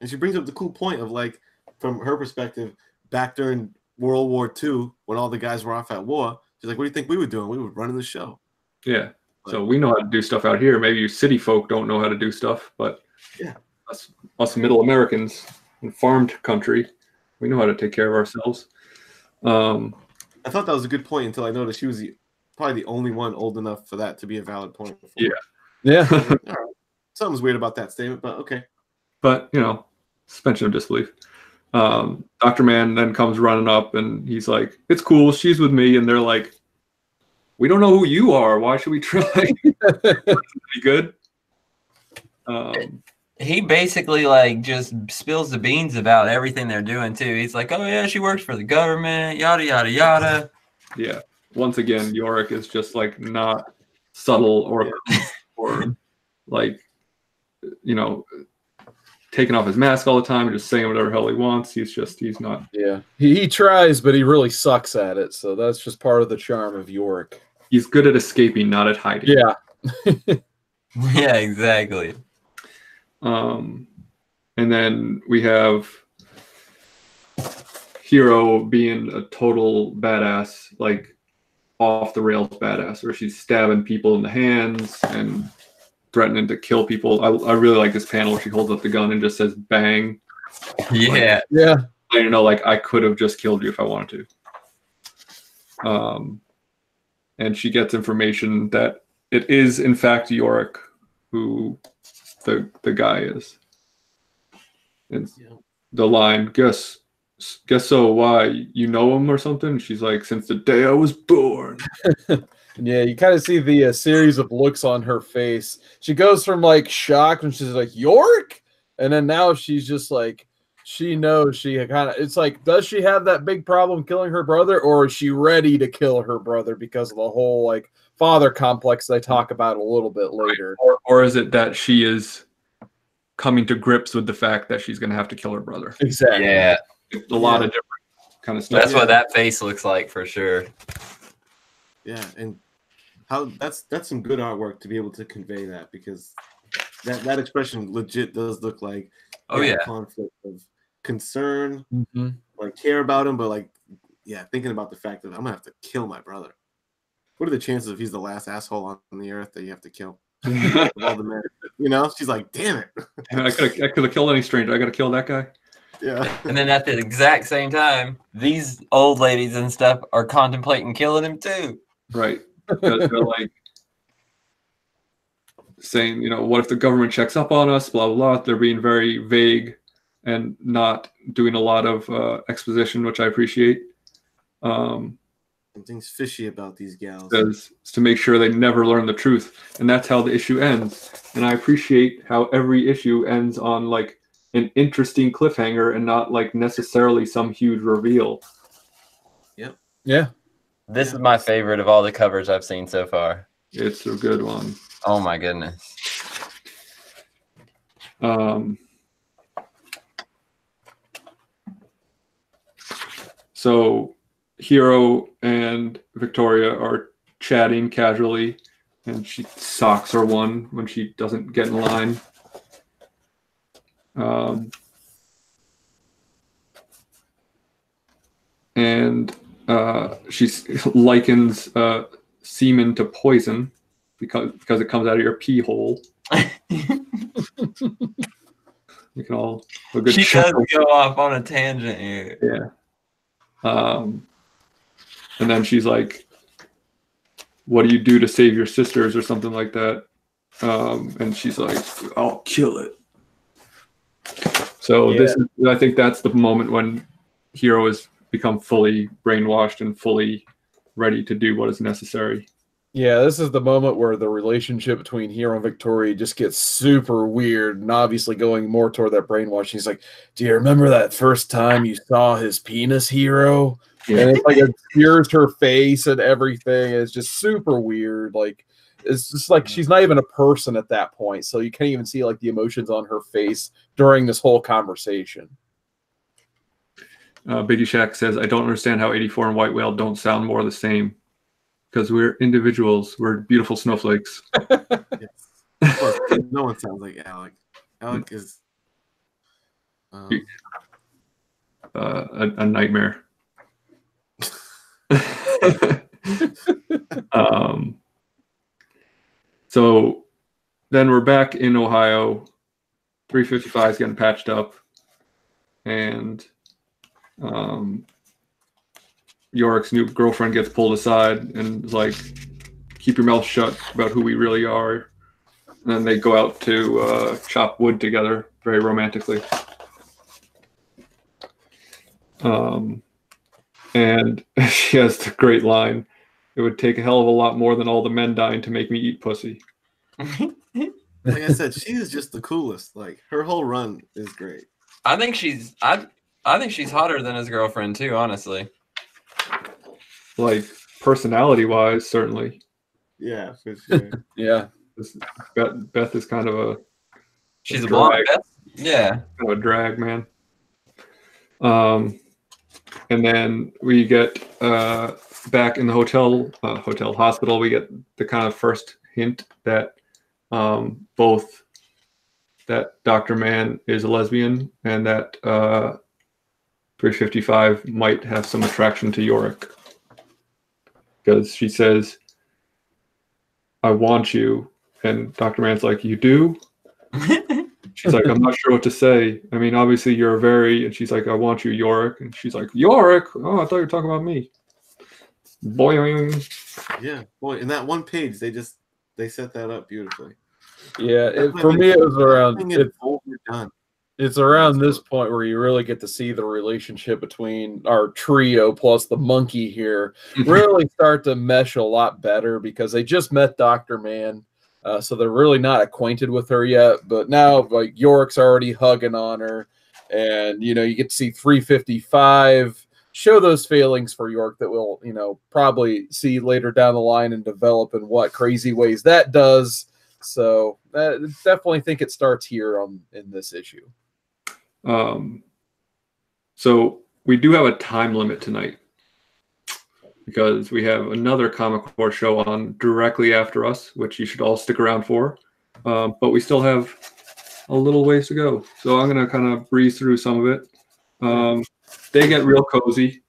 she brings up the cool point of like, from her perspective, back during World War II, when all the guys were off at war, she's like, "What do you think we were doing? We were running the show." Yeah. So we know how to do stuff out here. Maybe you city folk don't know how to do stuff, but yeah, us middle Americans in farmed country, we know how to take care of ourselves. I thought that was a good point until I noticed she was probably the only one old enough for that to be a valid point. Yeah. Yeah. All right. Something's weird about that statement, but okay. But, suspension of disbelief. Dr. Mann then comes running up and he's like, "It's cool. She's with me." And they're like, "We don't know who you are. Why should we try?" Be good. He basically like just spills the beans about everything they're doing too. He's like, "Oh yeah, she works for the government, yada yada yada." Yeah. Once again, Yorick is just like not subtle or like, taking off his mask all the time and just saying whatever hell he wants. He's not. Yeah. He tries, but he really sucks at it. So that's just part of the charm of Yorick. He's good at escaping, not at hiding. Yeah. Yeah, exactly. And then we have Hero being a total badass, like off the rails badass, where she's stabbing people in the hands and threatening to kill people. I really like this panel where she holds up the gun and just says "bang." Yeah. Yeah. Like I could have just killed you if I wanted to. And she gets information that it is in fact Yorick who the guy is. And the line, guess so, why, you know him or something? She's like, "Since the day I was born." Yeah, you kind of see the series of looks on her face. She goes from like shock when she's like, "Yorick?" And then now she's just like, she knows she kind of, it's like, does she have that big problem killing her brother, or is she ready to kill her brother because of the whole like father complex they talk about a little bit later? Or is it that she is coming to grips with the fact that she's going to have to kill her brother? Exactly. Yeah. A lot of different kind of stuff. That's what that face looks like for sure. Yeah, and how that's some good artwork to be able to convey that, because that expression legit does look like conflict of concern, like care about him, but like thinking about the fact that I'm gonna have to kill my brother. What are the chances if he's the last asshole on the earth that you have to kill? Of all the men, she's like, "Damn it, I could have killed any stranger. I got to kill that guy." Yeah. And then at the exact same time, these old ladies and stuff are contemplating killing him too. Right. Because they're like saying, what if the government checks up on us, blah, blah, blah. They're being very vague and not doing a lot of exposition, which I appreciate. Something's fishy about these gals. Because it's to make sure they never learn the truth. And that's how the issue ends. And I appreciate how every issue ends on like an interesting cliffhanger and not like necessarily some huge reveal. Yep. Yeah. This is my favorite of all the covers I've seen so far. It's a good one. Oh my goodness. So Hero and Victoria are chatting casually, and she socks her one when she doesn't get in line. And she likens semen to poison because it comes out of your pee hole. You can all a good. She chuckle. does go off on a tangent here. Yeah. And then she's like, "What do you do to save your sisters?" or something like that. And she's like, "I'll kill it." So I think that's the moment when Hero has become fully brainwashed and fully ready to do what is necessary. Yeah, this is the moment where the relationship between Hero and Victoria just gets super weird, and obviously going more toward that brainwashing. He's like, "Do you remember that first time you saw his penis, Hero?" Yeah. And it's like it obscures her face and everything. It's just super weird. Like it's just like she's not even a person at that point, so you can't even see like the emotions on her face during this whole conversation. Biggie Shack says, I don't understand how 84 and White Whale don't sound more the same. Because we're individuals. We're beautiful snowflakes. Yes. Plus, no one sounds like Alec. Alec is a nightmare. So then we're back in Ohio. 355 is getting patched up. And Yorick's new girlfriend gets pulled aside and is like, keep your mouth shut about who we really are. And then they go out to chop wood together very romantically. And she has the great line, it would take a hell of a lot more than all the men dying to make me eat pussy. like I said, she is just the coolest. Like her whole run is great. I think she's hotter than his girlfriend too, honestly. Like personality wise, certainly. Yeah, for sure. Yeah. Beth is kind of a She's a blonde. drag. Beth? Yeah. Kind of a drag, man. And then we get back in the hospital. We get the kind of first hint that both that Dr. Mann is a lesbian and that 355 might have some attraction to Yorick. Because she says, I want you. And Dr. Mann's like, you do? She's like, I'm not sure what to say. I mean, obviously you're and she's like, I want you, Yorick. And she's like, Yorick? Oh, I thought you were talking about me. Boing. Yeah, boy, in that one page, they set that up beautifully. Yeah, for me, it was around. Done. It's around this point where you really get to see the relationship between our trio plus the monkey here really start to mesh a lot better because they just met Dr. Mann. So they're really not acquainted with her yet. But now, like, Yorick's already hugging on her. And, you get to see 355 show those feelings for York that we'll, probably see later down the line and develop in what crazy ways that does. So I definitely think it starts here in this issue. So we do have a time limit tonight because we have another Comic Core show on directly after us, which you should all stick around for. But we still have a little ways to go. So I'm going to kind of breeze through some of it. They get real cozy,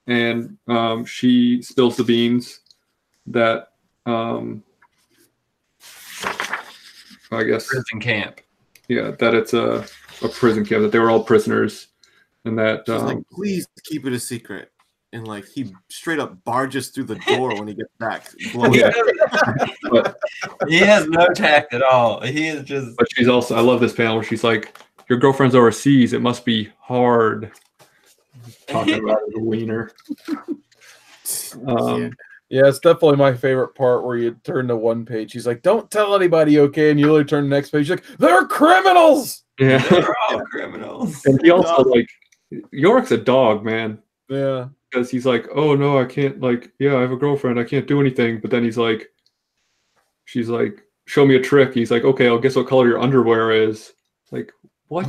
and she spills the beans that I guess prison camp. Yeah, that it's a prison camp, that they were all prisoners, and that like, please keep it a secret. And like he straight up barges through the door when he gets back. But, he has no tact at all. He is just. But she's also, I love this panel where she's like, "Your girlfriend's overseas. It must be hard." Talking about the wiener. Yeah, it's definitely my favorite part where you turn to one page. He's like, "Don't tell anybody, okay?" And you literally turn to the next page. He's like, "They're criminals." Yeah, they're all criminals. And he also like Yorick's a dog, man. Yeah, because he's like, "Oh no, I can't. Like, yeah, I have a girlfriend. I can't do anything." But then he's like, she's like, "Show me a trick." He's like, "Okay, I'll guess what color your underwear is." Like, what?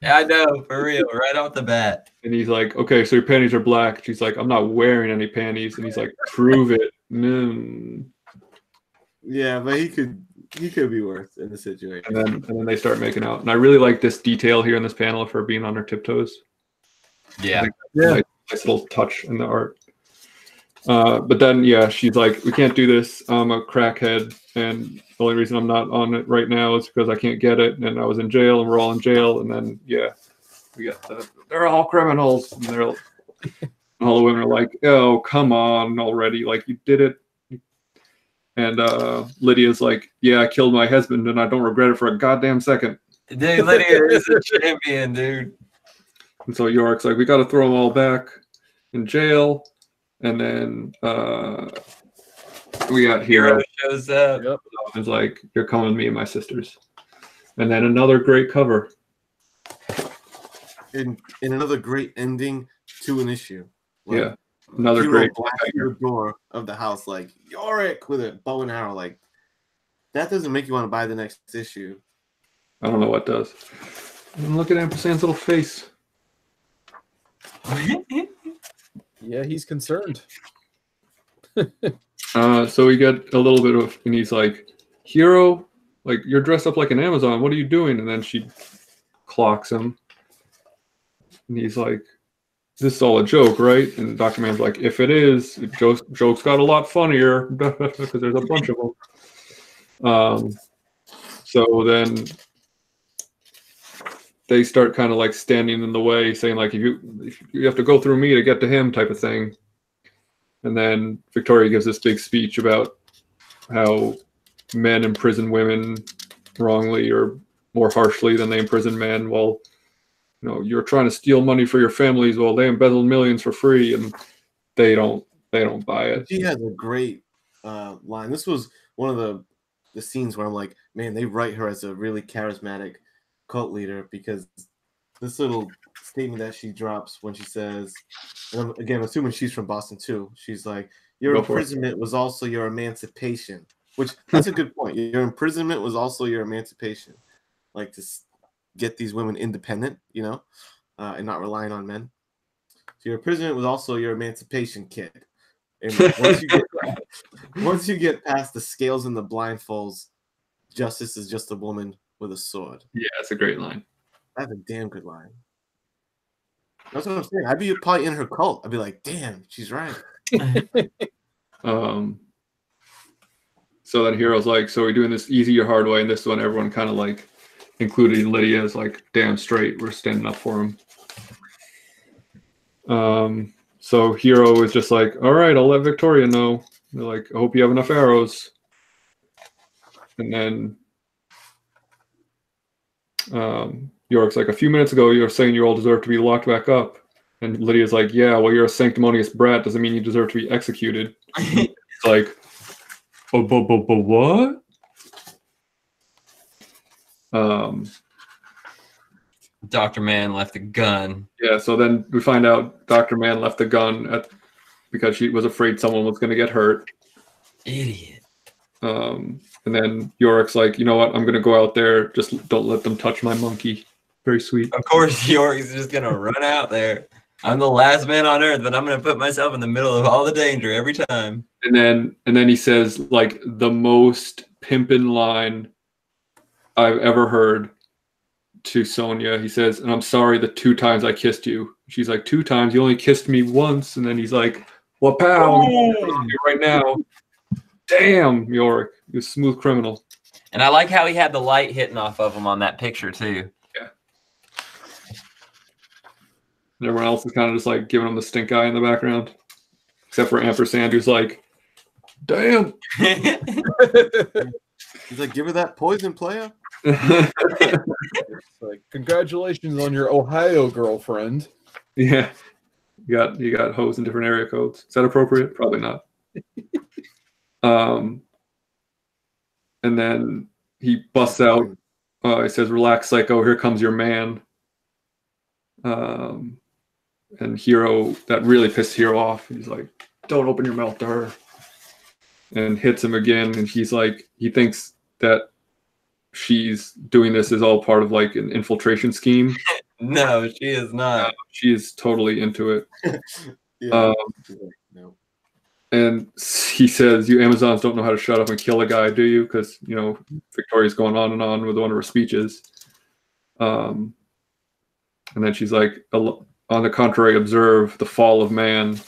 I know, for real, right off the bat. And he's like, "Okay, so your panties are black." She's like, "I'm not wearing any panties." And he's like, "Prove it." Yeah, but he could be worse in the situation. And then they start making out. And I really like this detail here in this panel of her being on her tiptoes. Yeah. Nice little touch in the art. But then, yeah, she's like, "We can't do this. I'm a crackhead, and the only reason I'm not on it right now is because I can't get it. And I was in jail, and we're all in jail." And then, yeah, we got they're all criminals. And all the women are like, "Oh, come on already. Like, you did it." And Lydia's like, "Yeah, I killed my husband, and I don't regret it for a goddamn second." Dude, Lydia is a champion, dude. And so Yorick's like, "We got to throw them all back in jail." And then We got Hero. shows up. Yep. It's like, you're coming with me and my sisters. And then another great cover. In another great ending to an issue. Like, Yeah. Another Hero great. blasts through the door of the house like Yorick with a bow and arrow. Like, that doesn't make you want to buy the next issue. I don't know what does. And look at Ampersand's little face. Yeah, he's concerned. So we get a little bit of, and he's like, Hero, like, you're dressed up like an Amazon. What are you doing? And then she clocks him. And he's like, this is all a joke, right? And Dr. Man's like, if it is, jokes got a lot funnier because there's a bunch of them. So then they start kind of like standing in the way, saying like, if you have to go through me to get to him type of thing. And then Victoria gives this big speech about how men imprison women wrongly or more harshly than they imprison men. Well, you know, you're trying to steal money for your families while they embezzle millions for free, and they don't buy it. She has a great line. This was one of the scenes where I'm like, man, they write her as a really charismatic cult leader, because this little statement that she drops when she says, and I'm, again, assuming she's from Boston too, she's like, your imprisonment was also your emancipation, which that's a good point. Your imprisonment was also your emancipation, like to get these women independent, you know, and not relying on men. So your imprisonment was also your emancipation, kid. And once you get past the scales and the blindfolds, justice is just a woman with a sword. Yeah, it's a great line. That's a damn good line. That's what I'm saying. I'd be probably in her cult. I'd be like, damn, she's right. So then Hero's like, so we're doing this easy or hard way, and this one everyone kind of like, including Lydia, is like, damn straight, we're standing up for him. So Hero is just like, all right, I'll let Victoria know. They're like, I hope you have enough arrows. And then York's like, a few minutes ago, you were saying you all deserve to be locked back up. And Lydia's like, yeah, well, you're a sanctimonious brat. Doesn't mean you deserve to be executed. It's like, what? Dr. Man left a gun. Yeah, so then we find out Dr. Man left the gun because she was afraid someone was going to get hurt. Idiot. And then Yorick's like, you know what? I'm going to go out there. Just don't let them touch my monkey. Very sweet. Of course, Yorick's just going to run out there. I'm the last man on earth, but I'm going to put myself in the middle of all the danger every time. And then he says, like, the most pimpin' line I've ever heard to Sonya. He says, and I'm sorry the 2 times I kissed you. She's like, 2 times? You only kissed me once. And then he's like, well, pow, right now. Damn, Yorick, you smooth criminal. And I like how he had the light hitting off of him on that picture, too. Yeah. And everyone else is kind of just like giving him the stink eye in the background. Except for Ampersand, who's like, damn. He's like, give her that poison, player. Like, congratulations on your Ohio girlfriend. Yeah. You got hoes in different area codes. Is that appropriate? Probably not. And then he busts out. He says, relax, psycho, here comes your man. And Hero, that really pissed Hero off. He's like, don't open your mouth to her. And hits him again. And he's like, he thinks that she's doing this is all part of like an infiltration scheme. No, she is not. She is totally into it. Yeah. No. And he says, you Amazons don't know how to shut up and kill a guy, do you? Because, you know, Victoria's going on and on with one of her speeches. And then she's like, on the contrary, observe the fall of man.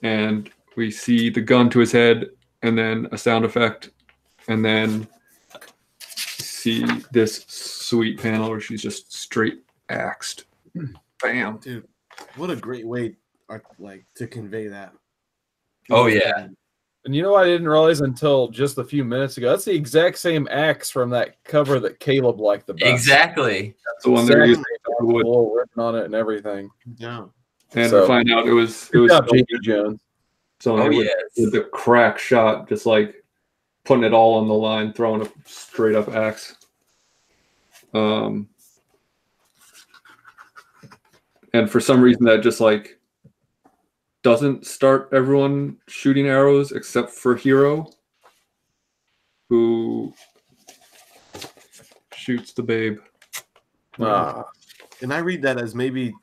And we see the gun to his head and then a sound effect. And then see this sweet panel where she's just straight axed. Bam. Dude, what a great way to convey that. Oh, yeah. And you know, I didn't realize until just a few minutes ago, that's the exact same axe from that cover that Caleb liked the best. Exactly. That's the one they're using. Written on it and everything. Yeah. And we find out it was Good job, J.D. Jones. So Oh, with, yes. with the crack shot, just like putting it all on the line, throwing a straight up axe. And for some reason that just like doesn't start everyone shooting arrows except for Hero, who shoots the babe. And I read that as maybe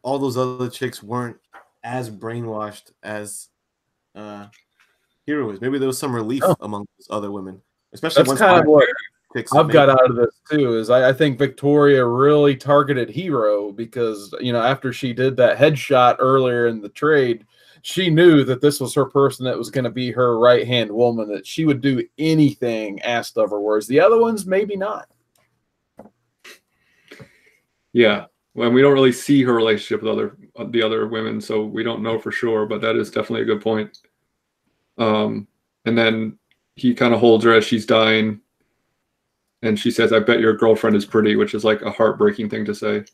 all those other chicks weren't as brainwashed as Hero is. Maybe there was some relief among those other women, especially That's kind of what chicks I've got out of this too. Is I think Victoria really targeted Hero because after she did that headshot earlier in the trade, she knew that this was her person that was going to be her right hand woman. That she would do anything asked of her, whereas the other ones maybe not. Yeah, well, we don't really see her relationship with the other women, so we don't know for sure. But that is definitely a good point. And then he kind of holds her as she's dying, and she says, "I bet your girlfriend is pretty," which is like a heartbreaking thing to say.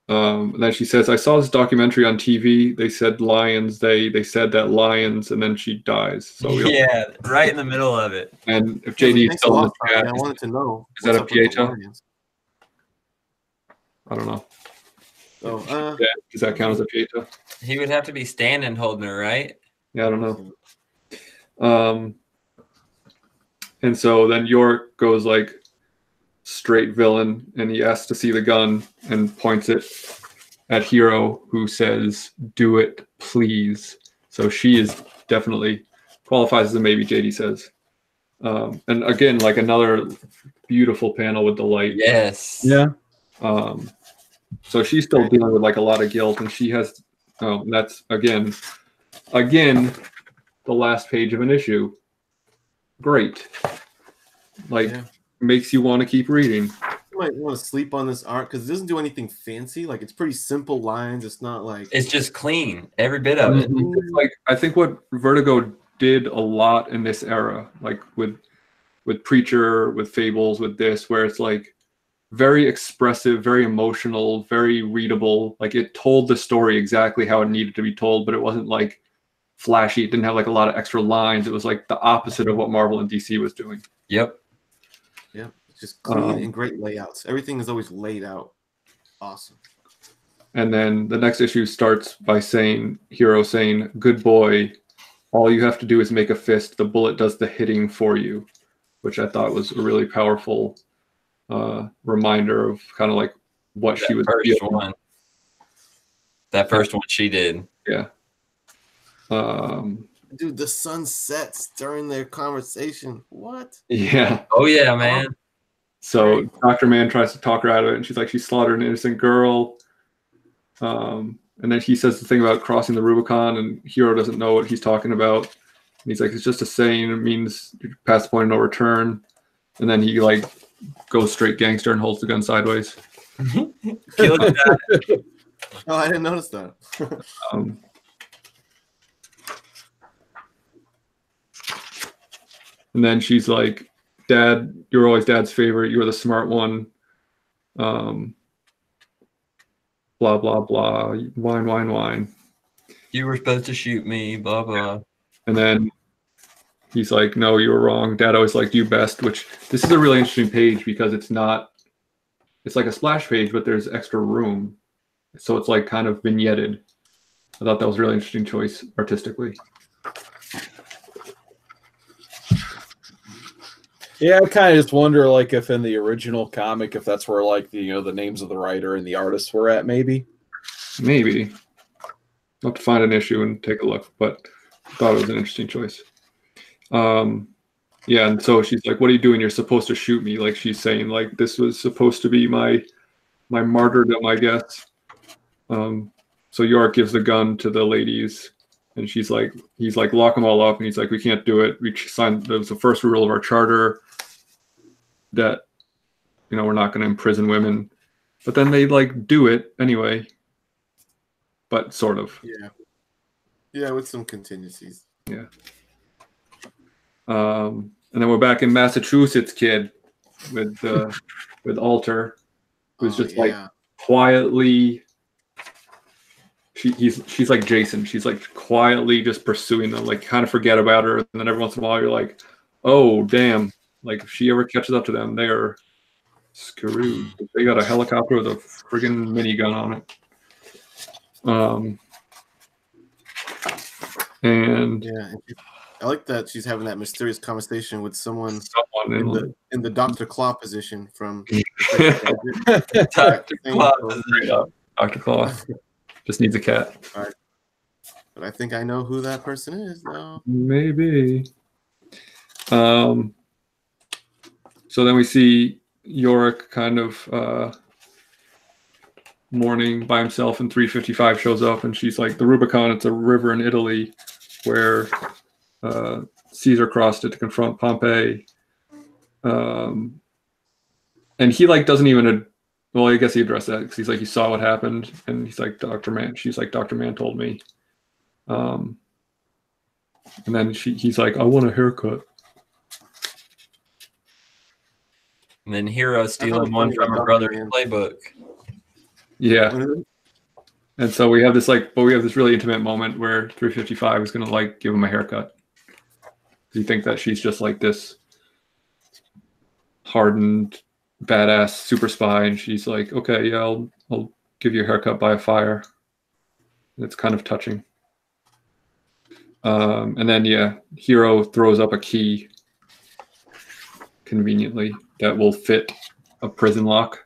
And then she says, "I saw this documentary on TV. They said lions. They said that lions," and then she dies. So yeah, right in the middle of it. And if JD is still in the chat, I wanted to know. Is that a Pieta? I don't know. Oh, does that count as a Pieta? He would have to be standing holding her, right? Yeah, I don't know. And so then York goes like straight villain, and he asks to see the gun and points it at Hero, who says, "Do it, please." So she is definitely qualifies as a maybe, JD says. And again, like another beautiful panel with the light. Yes. Yeah. So she's still dealing with like a lot of guilt, and she has. Oh, that's again, the last page of an issue. Great. Like, makes you want to keep reading. You might want to sleep on this art because it doesn't do anything fancy. Like, it's pretty simple lines. It's not like it's just clean, every bit of it. It's like I think what Vertigo did a lot in this era, like with Preacher, with Fables, with this, where it's like very expressive, very emotional, very readable. Like it told the story exactly how it needed to be told, but it wasn't like flashy. It didn't have like a lot of extra lines. It was like the opposite of what Marvel and DC was doing. Yep. Yeah, it's just clean and great layouts. Everything is always laid out. Awesome. And then the next issue starts by Hero saying, "Good boy, all you have to do is make a fist. The bullet does the hitting for you," which I thought was a really powerful reminder of kind of like what she was doing. That first one she did. Yeah. Dude, the sun sets during their conversation. What? Yeah. Oh yeah, man. So Dr. Mann tries to talk her out of it, and she's like, she slaughtered an innocent girl. And then he says the thing about crossing the Rubicon, and Hero doesn't know what he's talking about. And he's like, it's just a saying. It means past the point of no return. And then he like goes straight gangster and holds the gun sideways. Killing that. Oh, I didn't notice that. And then she's like, "Dad, you're always Dad's favorite. You're the smart one. Blah, blah, blah. Whine, whine, whine. You were supposed to shoot me, blah, blah." And then he's like, "No, you were wrong. Dad always liked you best," which this is a really interesting page because it's like a splash page, but there's extra room. So it's like kind of vignetted. I thought that was a really interesting choice artistically. Yeah, I kind of just wonder, like, if in the original comic, if that's where, like, the names of the writer and the artists were at, maybe. Maybe. I'll have to find an issue and take a look, but I thought it was an interesting choice. Yeah, and so she's like, "What are you doing? You're supposed to shoot me." Like she's saying, like, this was supposed to be my martyrdom, I guess. So York gives the gun to the ladies, and he's like, "Lock them all up," and he's like, "We can't do it. We signed. It was the first rule of our charter that, we're not going to imprison women." But then they like do it anyway. But sort of. Yeah, with some contingencies. Yeah. And then we're back in Massachusetts, kid, with Alter, who's just like quietly she's like Jason. She's like quietly just pursuing them, like kind of forget about her, and then every once in a while you're like, oh damn, like if she ever catches up to them, they are screwed. They got a helicopter with a friggin' minigun on it. And yeah, I like that she's having that mysterious conversation with someone in the Dr. Claw position from Dr. Claw. Dr. Claw just needs a cat. All right. But I think I know who that person is now. Maybe. So then we see Yorick kind of mourning by himself, and 355 shows up, and she's like, the Rubicon, it's a river in Italy where Caesar crossed it to confront Pompey. And he like doesn't even, well, I guess he addressed that because he's like, he saw what happened, and he's like, Dr. Mann, she's like, Dr. Mann told me. And then he's like, I want a haircut. And then Hero stealing one from her brother's playbook. Yeah. And so we have this really intimate moment where 355 is gonna like give him a haircut. You think that she's just like this hardened, badass super spy, and she's like, okay, yeah, I'll give you a haircut by a fire. It's kind of touching. And then Hero throws up a key conveniently that will fit a prison lock.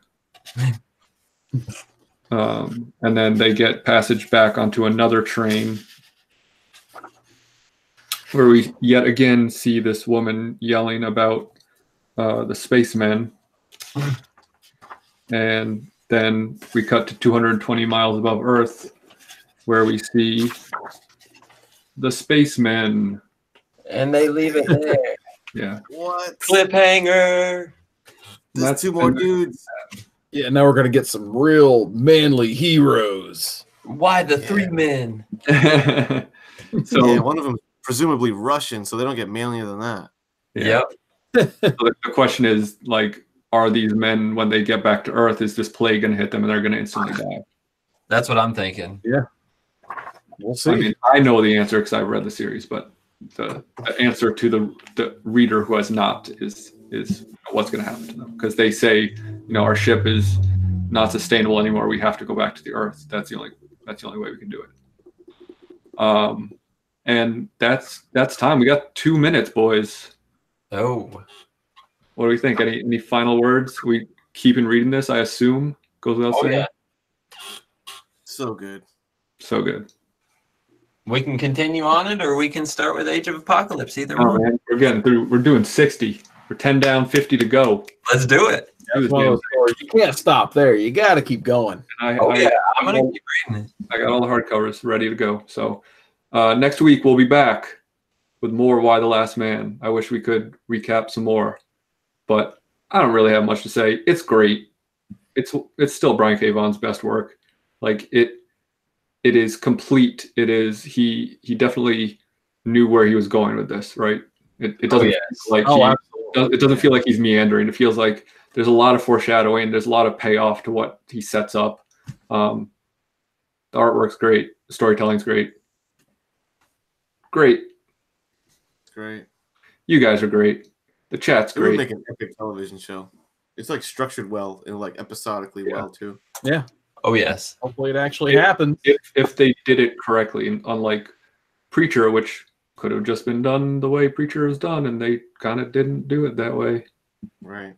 And then they get passage back onto another train where we yet again see this woman yelling about the spacemen. And then we cut to 220 miles above Earth where we see the spacemen. And they leave it there. Yeah. What? Cliffhanger. There's two more dudes. Yeah, now we're gonna get some real manly heroes. Why the three men? So yeah, one of them presumably Russian, so they don't get manlier than that. Yeah. Yep. So the question is, like, are these men, when they get back to Earth, is this plague going to hit them and they're going to instantly die? That's what I'm thinking. Yeah. We'll see. I mean, I know the answer because I've read the series, but the answer to the reader who has not is what's going to happen to them, because they say, our ship is not sustainable anymore. We have to go back to the Earth. That's the only way we can do it. And that's time. We got 2 minutes, boys. Oh. What do we think? Any final words? We keeping reading this, I assume. Goes without saying. Yeah. So good. So good. We can continue on it, or we can start with Age of Apocalypse. Either Oh, one. man. We're getting through. We're doing 60. We're 10 down, 50 to go. Let's do it. That's one of those stories. You can't stop there. You got to keep going. I'm gonna keep reading it. I got all the hardcovers ready to go. So next week we'll be back with more Why the Last Man. I wish we could recap some more, but I don't really have much to say. It's great. It's still Brian K. Vaughan's best work. Like it is complete. It is he definitely knew where he was going with this, right? It doesn't feel like it doesn't feel like he's meandering. It feels like there's a lot of foreshadowing. There's a lot of payoff to what he sets up. The artwork's great. The storytelling's great. Great. Great. You guys are great. The chat's It would great. make an epic television show. It's like structured well and like episodically well too. Yeah. Oh yes. Hopefully it actually happens. If they did it correctly, and unlike Preacher, which could have just been done the way Preacher is done, and they kind of didn't do it that way. Right.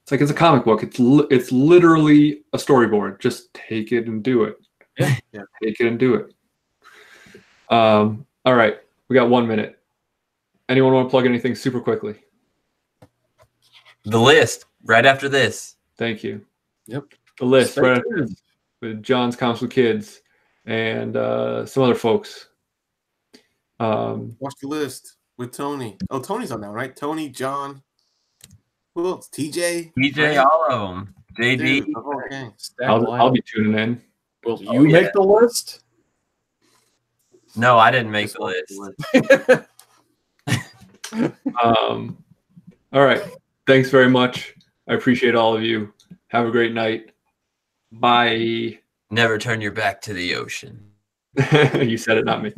It's like it's a comic book. It's literally a storyboard. Just take it and do it. Yeah. Take it and do it. All right. We got 1 minute. Anyone want to plug anything super quickly? The list right after this. Thank you. Yep. The list Stay right tuned. with John's Comics with Kids and some other folks. Watch the list with Tony. Oh, Tony's on now, right? Tony, John. Who else? TJ. TJ, all of them. JD. Dude, the whole gang. I'll be tuning in. Will you make the list? No, I didn't make Just the watch list. All right. Thanks very much. I appreciate all of you. Have a great night. Bye. Never turn your back to the ocean. You said it, not me.